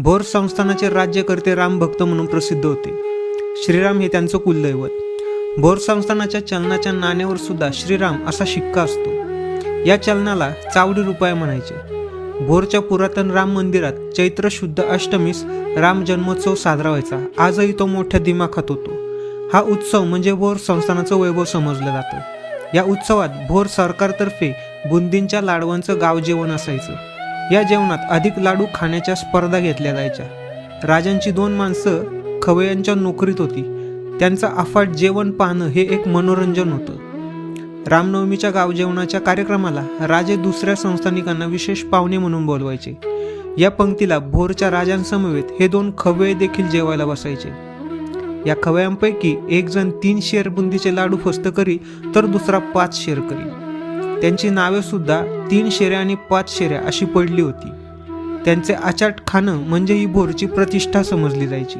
भोर संस्थानाचे राज्यकर्ते रामभक्त म्हणून प्रसिद्ध होते. श्रीराम हे त्यांचं कुलदैवत. भोर संस्थानाच्या चलनाच्या नाण्यावर सुद्धा श्रीराम असा शिक्का असतो. या चलनाला चावडी रुपये म्हणायचे. भोरच्या पुरातन राम मंदिरात चैत्र शुद्ध अष्टमीस राम जन्मोत्सव साजरा व्हायचा. आजही तो मोठ्या दिमाखात होतो. हा उत्सव म्हणजे भोर संस्थानाचं वैभव समजलं जातं. या उत्सवात भोर सरकारतर्फे बुंदींच्या लाडवांचं गाव जेवण असायचं. या जेवणात अधिक लाडू खाण्याच्या स्पर्धा घेतल्या जायच्या. राजांची 2 माणसं खवय्यांच्या नोकरीत होती. त्यांचं अफाट जेवण पाहणं हे एक मनोरंजन होतं. रामनवमीच्या गाव जेवणाच्या कार्यक्रमाला राजे दुसऱ्या संस्थानिकांना विशेष पाहुणे म्हणून बोलवायचे. या पंक्तीला भोरच्या राजांसमवेत हे 2 खवय्ये देखील जेवायला बसायचे. या खवय्यांपैकी एक जण 3 शेर बुंदीचे लाडू फस्त करी तर दुसरा 5 शेर करी. त्यांची नावे सुद्धा 3 शेऱ्या आणि 5 शेऱ्या अशी पडली होती. त्यांचे आचाट खाणं म्हणजे ही भोरची प्रतिष्ठा समजली जायची.